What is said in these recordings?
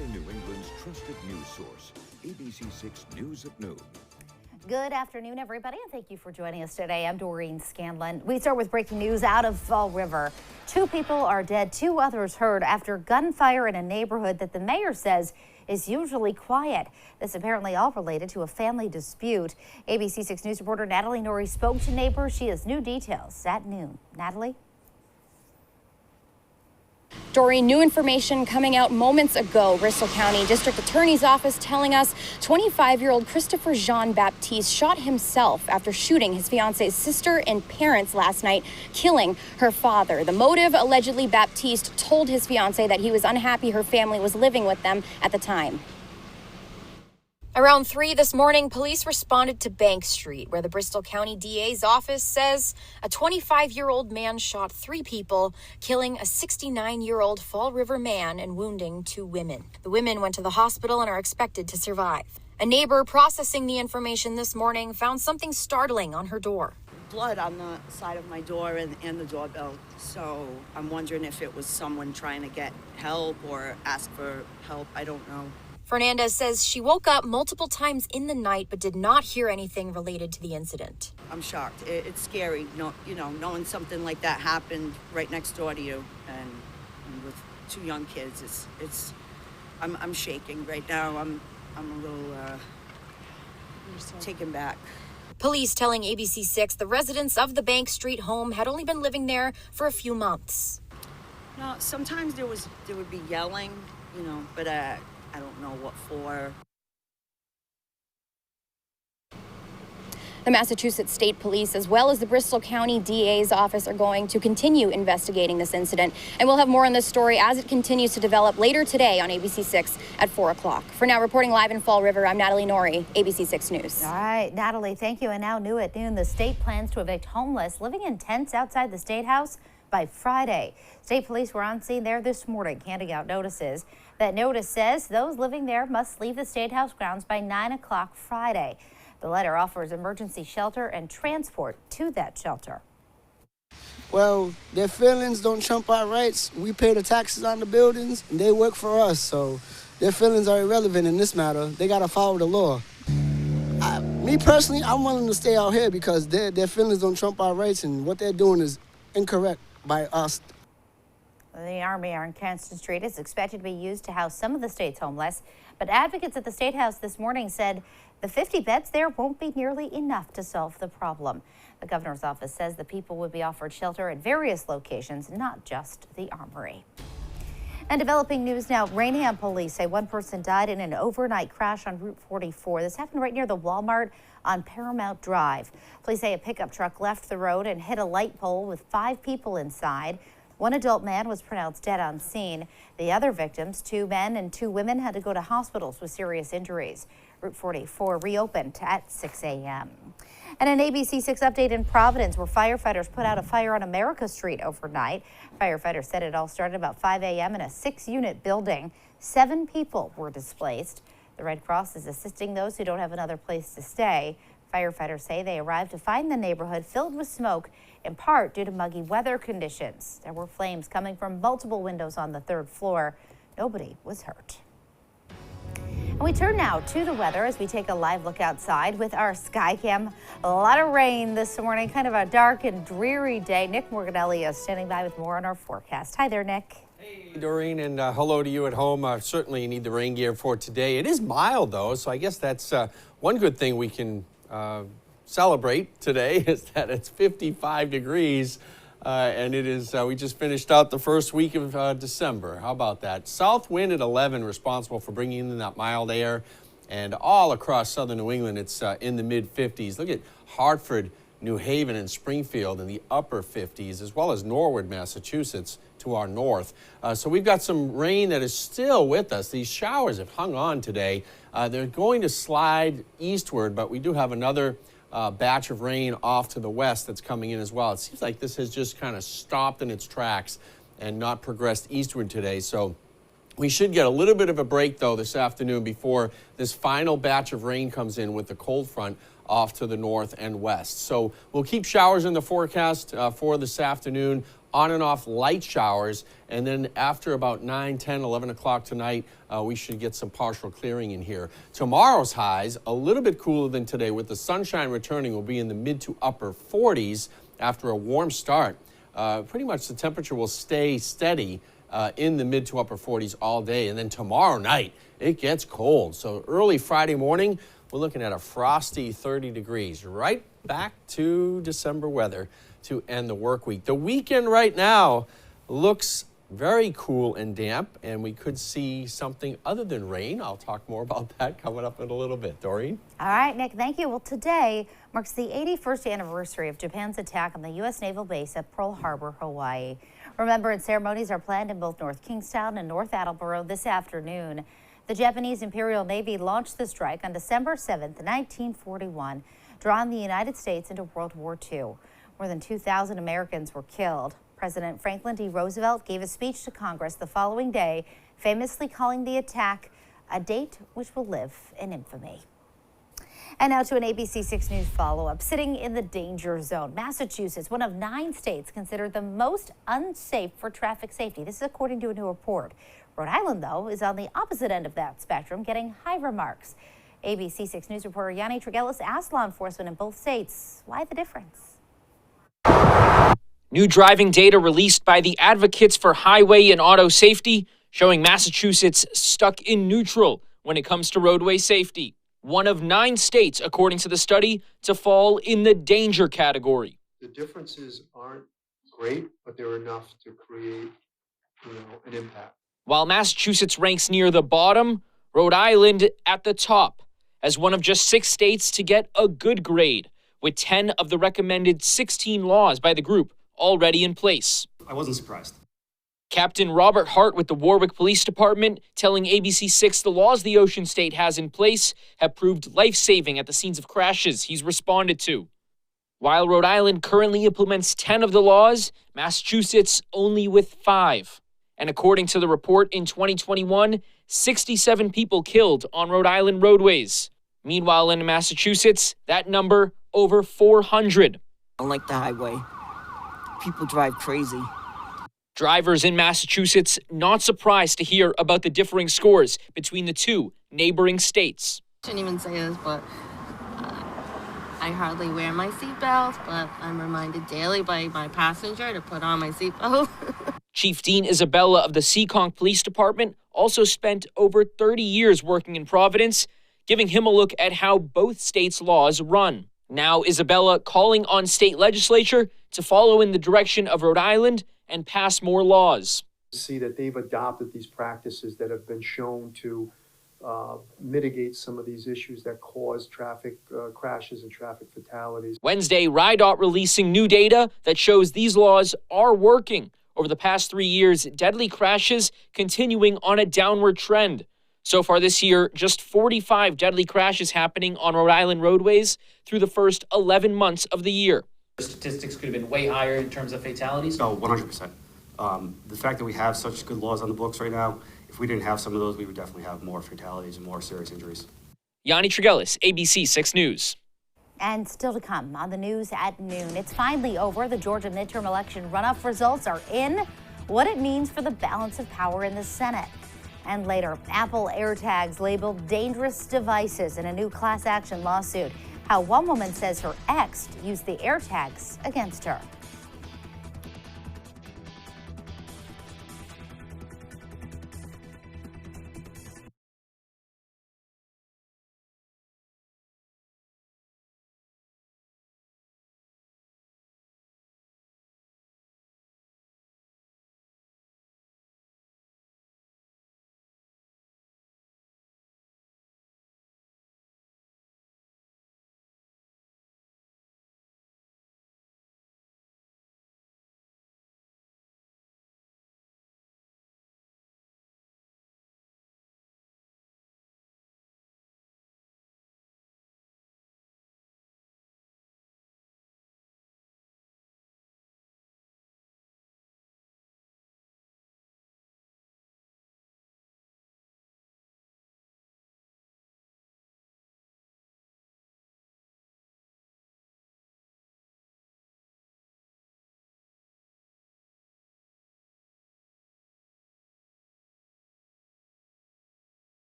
Central New England's trusted news source, ABC6 News at Noon. Good afternoon, everybody, and thank you for joining us today. I'm Doreen Scanlon. We start with breaking news out of Fall River. 2 people are dead, 2 others hurt after gunfire in a neighborhood that the mayor says is usually quiet. This apparently all related to a family dispute. ABC6 News reporter Natalie Norrie spoke to neighbors. She has new details at noon. Natalie? Doreen, new information coming out moments ago. Bristol County District Attorney's Office telling us 25-year-old Christopher Jean-Baptiste shot himself after shooting his fiance's sister and parents last night, killing her father. The motive, allegedly Baptiste told his fiance that he was unhappy her family was living with them at the time. Around 3 this morning, police responded to Bank Street, where the Bristol County DA's office says a 25-year-old man shot 3 people, killing a 69-year-old Fall River man and wounding 2 women. The women went to the hospital and are expected to survive. A neighbor processing the information this morning found something startling on her door. Blood on the side of my door and the doorbell. So I'm wondering if it was someone trying to get help or ask for help. I don't know. Fernandez says she woke up multiple times in the night but did not hear anything related to the incident. I'm shocked. It's scary, knowing something like that happened right next door to you, and with 2 young kids. I'm shaking right now. I'm a little taken back. Police telling ABC6 the residents of the Bank Street home had only been living there for a few months. No, sometimes there would be yelling, but I don't know what for. The Massachusetts State Police, as well as the Bristol County DA's office, are going to continue investigating this incident. And we'll have more on this story as it continues to develop later today on ABC6 at 4 o'clock. For now, reporting live in Fall River, I'm Natalie Norrie, ABC6 News. All right, Natalie, thank you. And now new at noon, the state plans to evict homeless living in tents outside the State House by Friday. State police were on scene there this morning, handing out notices. That notice says those living there must leave the State House grounds by 9 o'clock Friday. The letter offers emergency shelter and transport to that shelter. Well, their feelings don't trump our rights. We pay the taxes on the buildings, and they work for us, so their feelings are irrelevant in this matter. They got to follow the law. Me personally, I'm willing to stay out here because their feelings don't trump our rights, and what they're doing is incorrect by us. The Army on Kansas Street is expected to be used to house some of the state's homeless, but advocates at the State House this morning said the 50 beds there won't be nearly enough to solve the problem. The governor's office says the people would be offered shelter at various locations, not just the Armory. And developing news now, Rainham police say 1 person died in an overnight crash on Route 44. This happened right near the Walmart on Paramount Drive. Police say a pickup truck left the road and hit a light pole with 5 people inside. 1 adult man was pronounced dead on scene. The other victims, 2 men and 2 women, had to go to hospitals with serious injuries. Route 44 reopened at 6 a.m. And an ABC6 update in Providence, where firefighters put out a fire on America Street overnight. Firefighters said it all started about 5 a.m. in a 6-unit building. 7 people were displaced. The Red Cross is assisting those who don't have another place to stay. Firefighters say they arrived to find the neighborhood filled with smoke, in part due to muggy weather conditions. There were flames coming from multiple windows on the 3rd floor. Nobody was hurt. And we turn now to the weather as we take a live look outside with our Skycam. A lot of rain this morning, kind of a dark and dreary day. Nick Morganelli is standing by with more on our forecast. Hi there, Nick. Hey, Doreen, and hello to you at home. Certainly you need the rain gear for today. It is mild, though, so I guess that's one good thing we can celebrate today is that it's 55 degrees and it is, we just finished out the first week of December. How about that? South wind at 11 responsible for bringing in that mild air, and all across southern New England it's in the mid 50s. Look at Hartford, New Haven, and Springfield in the upper 50s, as well as Norwood, Massachusetts to our north. So we've got some rain that is still with us. These showers have hung on today. They're going to slide eastward, but we do have another batch of rain off to the west that's coming in as well. It seems like this has just kind of stopped in its tracks and not progressed eastward today. So we should get a little bit of a break, though, this afternoon before this final batch of rain comes in with the cold front off to the north and west. So we'll keep showers in the forecast for this afternoon on and off light showers. And then after about 9, 10, 11 o'clock tonight, we should get some partial clearing in here. Tomorrow's highs, a little bit cooler than today. With the sunshine returning, will be in the mid to upper 40s after a warm start. Pretty much the temperature will stay steady in the mid to upper 40s all day. And then tomorrow night, it gets cold. So early Friday morning, we're looking at a frosty 30 degrees, right back to December weather to end the work week. The weekend right now looks very cool and damp, and we could see something other than rain. I'll talk more about that coming up in a little bit. Doreen? All right, Nick, thank you. Well, today marks the 81st anniversary of Japan's attack on the U.S. Naval Base at Pearl Harbor, Hawaii. Remembrance ceremonies are planned in both North Kingstown and North Attleboro this afternoon. The Japanese Imperial Navy launched the strike on December 7th, 1941, drawing the United States into World War II. More than 2,000 Americans were killed. President Franklin D. Roosevelt gave a speech to Congress the following day, famously calling the attack a date which will live in infamy. And now to an ABC6 News follow-up. Sitting in the danger zone, Massachusetts, one of 9 states considered the most unsafe for traffic safety. This is according to a new report. Rhode Island, though, is on the opposite end of that spectrum, getting high remarks. ABC6 News reporter Yanni Tregellis asked law enforcement in both states why the difference. New driving data released by the Advocates for Highway and Auto Safety showing Massachusetts stuck in neutral when it comes to roadway safety. One of 9 states, according to the study, to fall in the danger category. The differences aren't great, but they're enough to create, an impact. While Massachusetts ranks near the bottom, Rhode Island at the top, as one of just 6 states to get a good grade, with 10 of the recommended 16 laws by the group already in place. I wasn't surprised. Captain Robert Hart with the Warwick Police Department telling ABC6 the laws the Ocean State has in place have proved life-saving at the scenes of crashes he's responded to. While Rhode Island currently implements 10 of the laws, Massachusetts only with 5. And according to the report in 2021, 67 people killed on Rhode Island roadways. Meanwhile, in Massachusetts, that number over 400. Unlike the highway, people drive crazy. Drivers in Massachusetts not surprised to hear about the differing scores between the 2 neighboring states. I shouldn't even say this, but I hardly wear my seatbelt, but I'm reminded daily by my passenger to put on my seatbelt. Chief Dean Isabella of the Seekonk Police Department also spent over 30 years working in Providence, giving him a look at how both states' laws run. Now Isabella calling on state legislature to follow in the direction of Rhode Island and pass more laws. See that they've adopted these practices that have been shown to mitigate some of these issues that cause traffic crashes and traffic fatalities. Wednesday, RIDOT releasing new data that shows these laws are working. Over the past 3 years, deadly crashes continuing on a downward trend. So far this year, just 45 deadly crashes happening on Rhode Island roadways through the first 11 months of the year. The statistics could have been way higher in terms of fatalities? No, 100%. The fact that we have such good laws on the books right now, if we didn't have some of those, we would definitely have more fatalities and more serious injuries. Yanni Tregellis, ABC6 News. And still to come on the news at noon. It's finally over. The Georgia midterm election runoff results are in. What it means for the balance of power in the Senate. And later, Apple AirTags labeled dangerous devices in a new class action lawsuit. How one woman says her ex used the AirTags against her.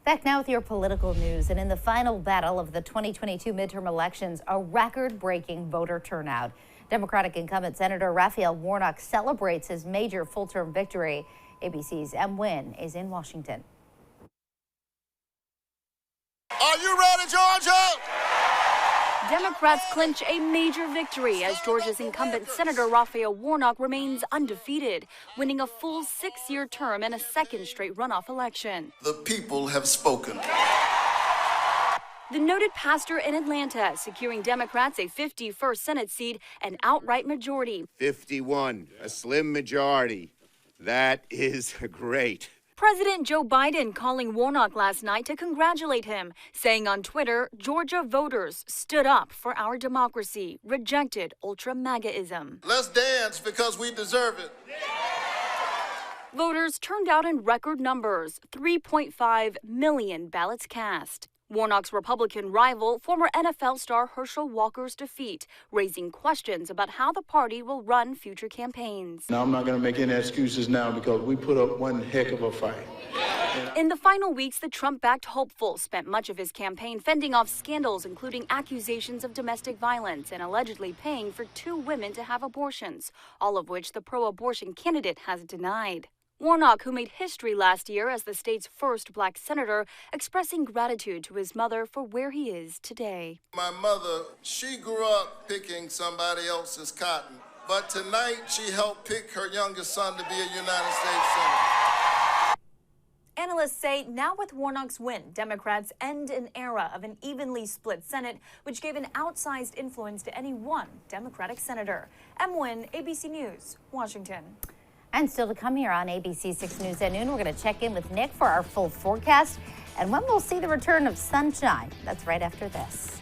Back now with your political news. And in the final battle of the 2022 midterm elections, a record-breaking voter turnout. Democratic incumbent Senator Raphael Warnock celebrates his major full-term victory. ABC's M. Wynn is in Washington. Are you ready, Georgia? Democrats clinch a major victory as Georgia's incumbent Senator Raphael Warnock remains undefeated, winning a full 6-year term in a second straight runoff election. The people have spoken. The noted pastor in Atlanta securing Democrats a 51st Senate seat and outright majority. 51, a slim majority. That is great. President Joe Biden calling Warnock last night to congratulate him, saying on Twitter, Georgia voters stood up for our democracy, rejected ultra-MAGAism. Let's dance because we deserve it. Voters turned out in record numbers, 3.5 million ballots cast. Warnock's Republican rival, former NFL star Herschel Walker's defeat, raising questions about how the party will run future campaigns. Now, I'm not going to make any excuses now because we put up one heck of a fight. In the final weeks, the Trump-backed hopeful spent much of his campaign fending off scandals, including accusations of domestic violence and allegedly paying for 2 women to have abortions, all of which the pro-abortion candidate has denied. Warnock, who made history last year as the state's first black senator, expressing gratitude to his mother for where he is today. My mother, she grew up picking somebody else's cotton, but tonight she helped pick her youngest son to be a United States Senator. Analysts say now with Warnock's win, Democrats end an era of an evenly split Senate, which gave an outsized influence to any one Democratic senator. M. Wynn, ABC News, Washington. And still to come here on ABC6 News at noon, we're going to check in with Nick for our full forecast and when we'll see the return of sunshine. That's right after this.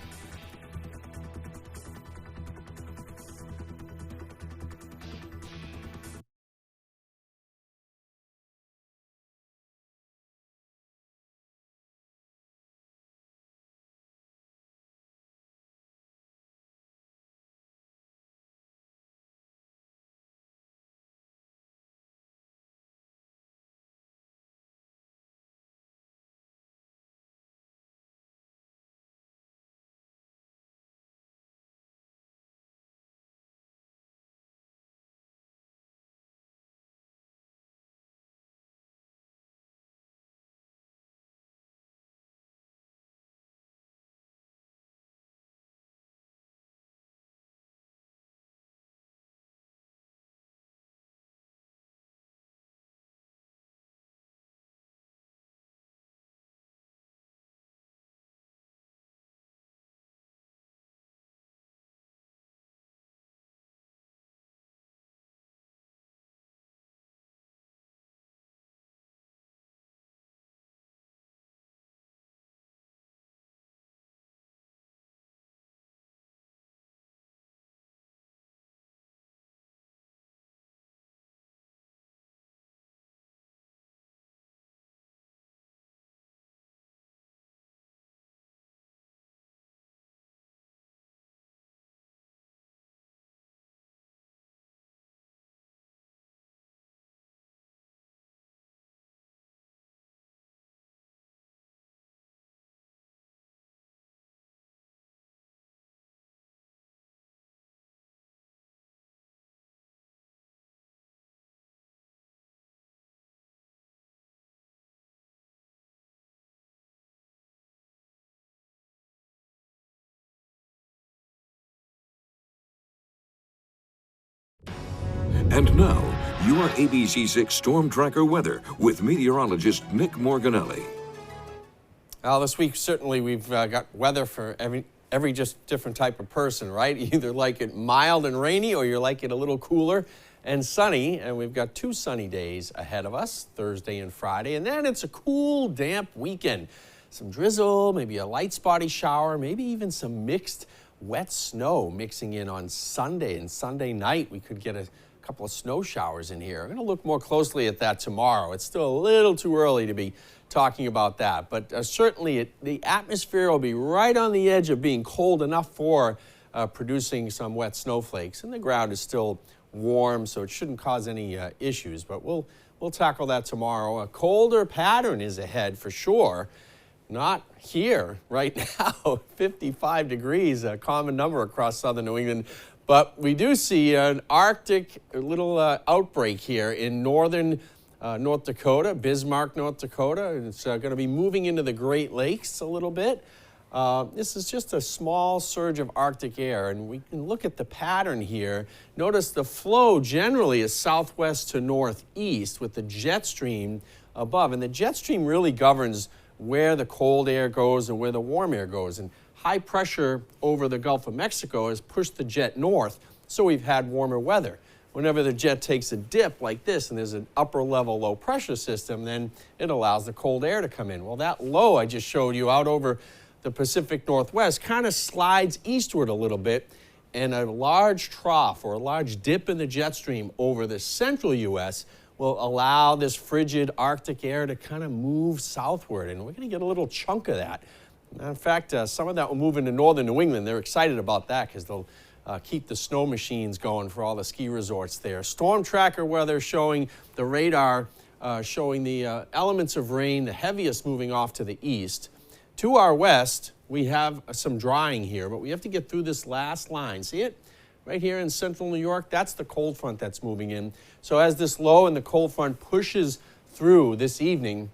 And now, your ABC6 Storm Tracker weather with meteorologist Nick Morganelli. Well, this week, certainly, we've got weather for every just different type of person, right? You either like it mild and rainy or you like it a little cooler and sunny. And we've got 2 sunny days ahead of us, Thursday and Friday. And then it's a cool, damp weekend. Some drizzle, maybe a light spotty shower, maybe even some mixed wet snow mixing in on Sunday. And Sunday night, we could get a couple of snow showers in here. I'm going to look more closely at that tomorrow. It's still a little too early to be talking about that, but certainly the atmosphere will be right on the edge of being cold enough for producing some wet snowflakes, and the ground is still warm, so it shouldn't cause any issues, but we'll tackle that tomorrow. A colder pattern is ahead for sure, Not here right now. 55 degrees, a common number across southern New England. But we do see an Arctic little outbreak here in northern North Dakota, Bismarck, North Dakota. It's going to be moving into the Great Lakes a little bit. This is just a small surge of Arctic air, and we can look at the pattern here. Notice the flow generally is southwest to northeast with the jet stream above, and the jet stream really governs where the cold air goes and where the warm air goes. And high pressure over the Gulf of Mexico has pushed the jet north, so we've had warmer weather. Whenever the jet takes a dip like this and there's an upper level low pressure system, then it allows the cold air to come in. Well, that low I just showed you out over the Pacific Northwest kind of slides eastward a little bit, and a large trough or a large dip in the jet stream over the central U.S. will allow this frigid Arctic air to kind of move southward, and we're going to get a little chunk of that. In fact, some of that will move into northern New England. They're excited about that because they'll keep the snow machines going for all the ski resorts there. Storm tracker weather showing the radar, showing the elements of rain, the heaviest moving off to the east. To our west, we have some drying here, but we have to get through this last line. See it? Right here in central New York, that's the cold front that's moving in. So as this low and the cold front pushes through this evening,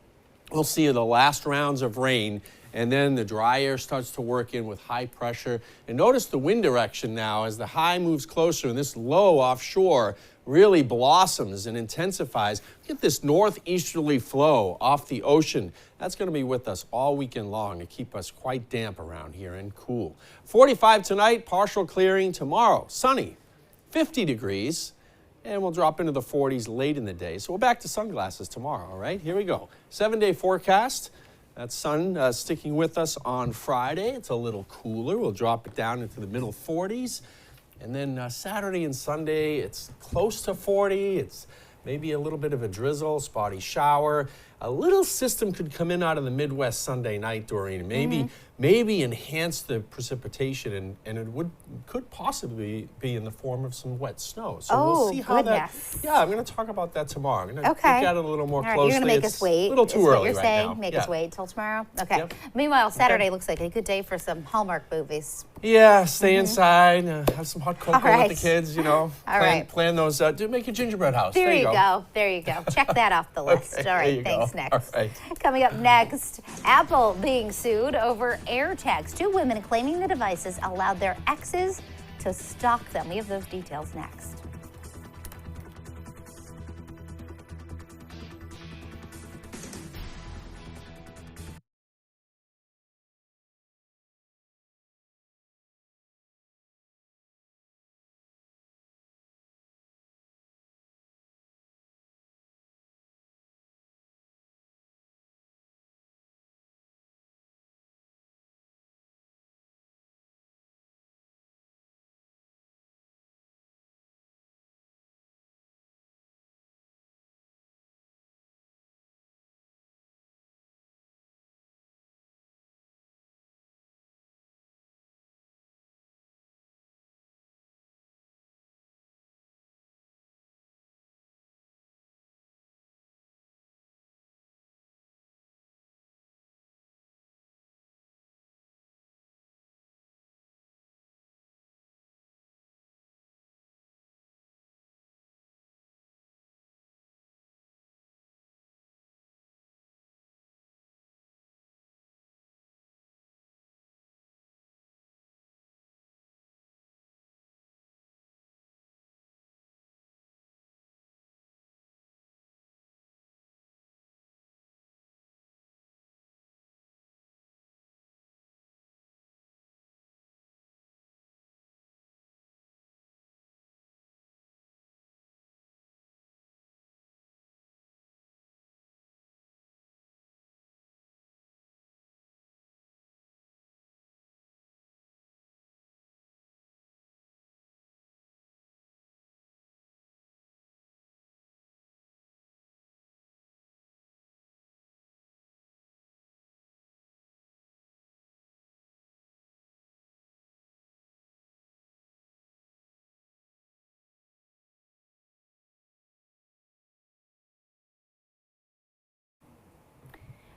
we'll see the last rounds of rain, and then the dry air starts to work in with high pressure. And notice the wind direction now as the high moves closer and this low offshore really blossoms and intensifies. Get this northeasterly flow off the ocean. That's going to be with us all weekend long to keep us quite damp around here and cool. 45 tonight, partial clearing. Tomorrow, sunny, 50 degrees. And we'll drop into the 40s late in the day. So we're back to sunglasses tomorrow, all right? Here we go. 7-day forecast. That sun sticking with us on Friday. It's a little cooler. We'll drop it down into the middle 40s. And then Saturday and Sunday, it's close to 40. It's maybe a little bit of a drizzle, spotty shower. A little system could come in out of the Midwest Sunday night, Doreen. Maybe enhance the precipitation, and it could possibly be in the form of some wet snow. So we'll see how that. Yeah, I'm going to talk about that tomorrow. I'm going to look at it a little more closely. You're going to make us wait. A little too early you're right saying? now. Make us wait till tomorrow. Okay. Yep. Meanwhile, Saturday looks like a good day for some Hallmark movies. Yeah, stay inside, have some hot cocoa with the kids, you know. Plan those. Make a gingerbread house. There you go. There you go. Check that off the list. All right, thanks, Nick. All right. Coming up next, Apple being sued over AirTags. 2 women claiming the devices allowed their exes to stalk them. We have those details next.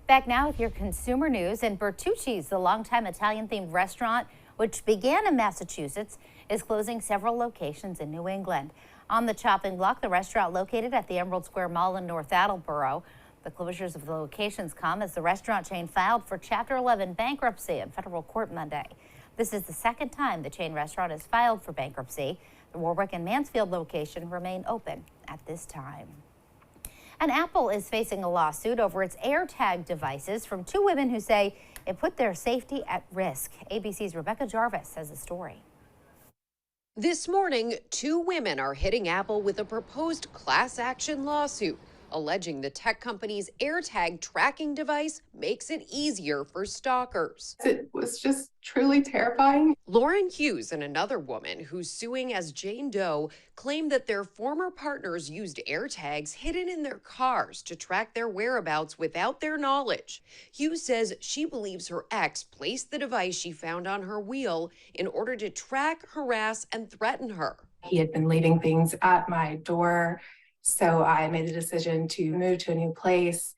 Back now with your consumer news. And Bertucci's, the longtime Italian-themed restaurant, which began in Massachusetts, is closing several locations in New England. On the chopping block, the restaurant located at the Emerald Square Mall in North Attleboro. The closures of the locations come as the restaurant chain filed for Chapter 11 bankruptcy in federal court Monday. This is the second time the chain restaurant has filed for bankruptcy. The Warwick and Mansfield location remain open at this time. And Apple is facing a lawsuit over its AirTag devices from two women who say it put their safety at risk. ABC's Rebecca Jarvis has the story. This morning, two women are hitting Apple with a proposed class action lawsuit, alleging the tech company's AirTag tracking device makes it easier for stalkers. It was just truly terrifying. Lauren Hughes and another woman who's suing as Jane Doe claim that their former partners used AirTags hidden in their cars to track their whereabouts without their knowledge. Hughes says she believes her ex placed the device she found on her wheel in order to track, harass, and threaten her. He had been leaving things at my door, so I made the decision to move to a new place.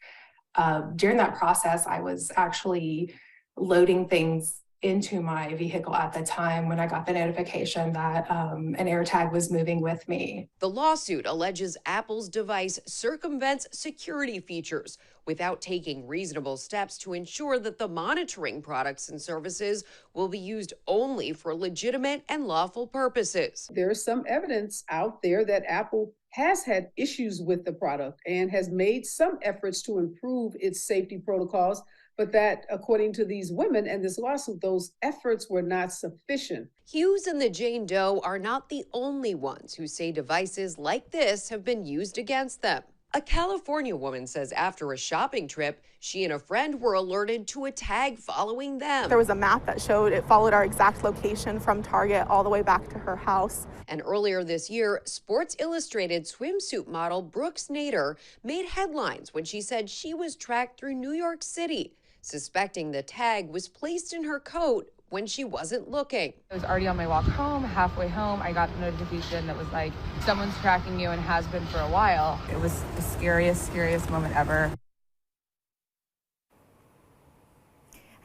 During that process, I was actually loading things into my vehicle at the time when I got the notification that an AirTag was moving with me. The lawsuit alleges Apple's device circumvents security features without taking reasonable steps to ensure that the monitoring products and services will be used only for legitimate and lawful purposes. There is some evidence out there that Apple has had issues with the product and has made some efforts to improve its safety protocols, but that, according to these women and this lawsuit, those efforts were not sufficient. Hughes and the Jane Doe are not the only ones who say devices like this have been used against them. A California woman says after a shopping trip, she and a friend were alerted to a tag following them. There was a map that showed it followed our exact location from Target all the way back to her house. And earlier this year, Sports Illustrated swimsuit model Brooks Nader made headlines when she said she was tracked through New York City, suspecting the tag was placed in her coat when she wasn't looking. I was already on my walk home. Halfway home, I got the notification that was like, someone's tracking you and has been for a while. It was the scariest moment ever.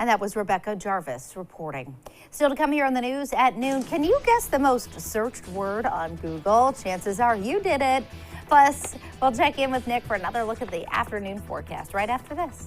And that was Rebecca Jarvis reporting. Still to come here on the news at noon, can you guess the most searched word on Google? Chances are you did it. Plus, we'll check in with Nick for another look at the afternoon forecast right after this.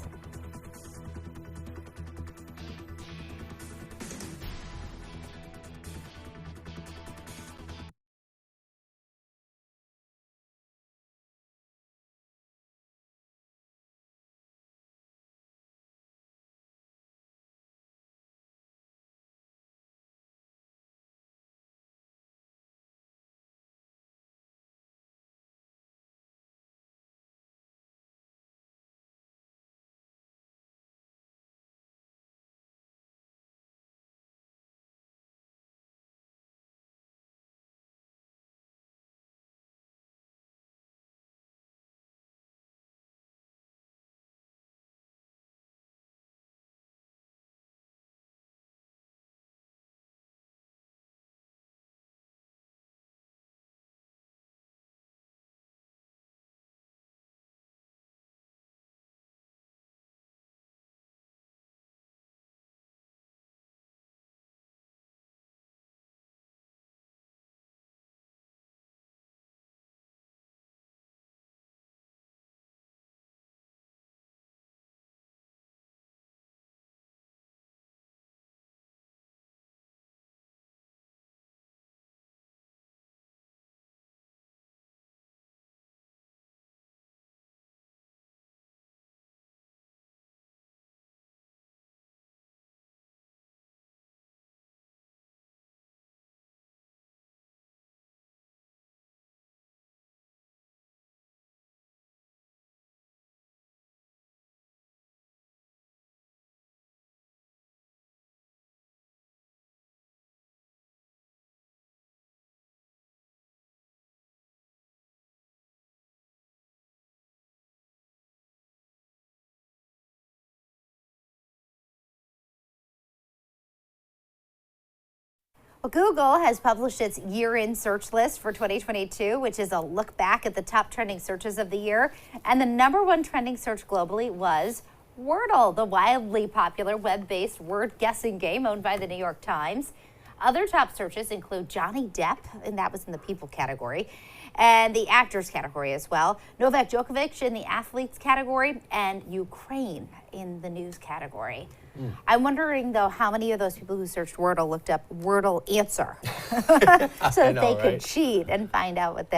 Well, Google has published its year-end search list for 2022, which is a look back at the top trending searches of the year. And the #1 trending search globally was Wordle, the wildly popular web-based word guessing game owned by the New York Times. Other top searches include Johnny Depp, and that was in the people category, and the actors category as well, Novak Djokovic in the athletes category, and Ukraine in the news category. I'm wondering, though, how many of those people who searched Wordle looked up Wordle answer so that they could cheat and find out what the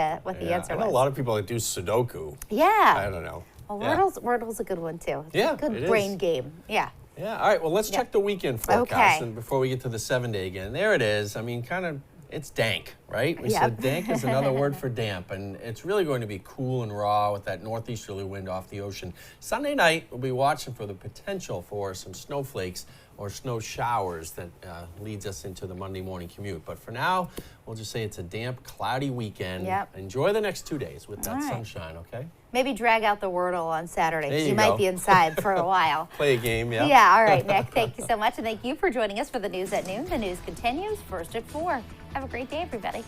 answer I know was. a lot of people that do Sudoku. Yeah. I don't know. Well, Yeah. Wordle's a good one, too. It's Yeah, a good it brain is. game. Yeah. Yeah, all right, well, let's check the weekend forecast Okay. and before we get to the 7-day again. There it is. I mean, kind of, it's dank, right? We Yep. said dank is another word for damp, and it's really going to be cool and raw with that northeasterly wind off the ocean. Sunday night, we'll be watching for the potential for some snowflakes or snow showers that leads us into the Monday morning commute. But for now, we'll just say it's a damp, cloudy weekend. Yep. Enjoy the next 2 days with that All right. sunshine, okay? Maybe drag out the Wordle on Saturday, There because you you might go. be inside for a while. Play a game, yeah? Yeah, all right, Nick. Thank you so much, and thank you for joining us for the news at noon. The news continues first at 4. Have a great day, everybody.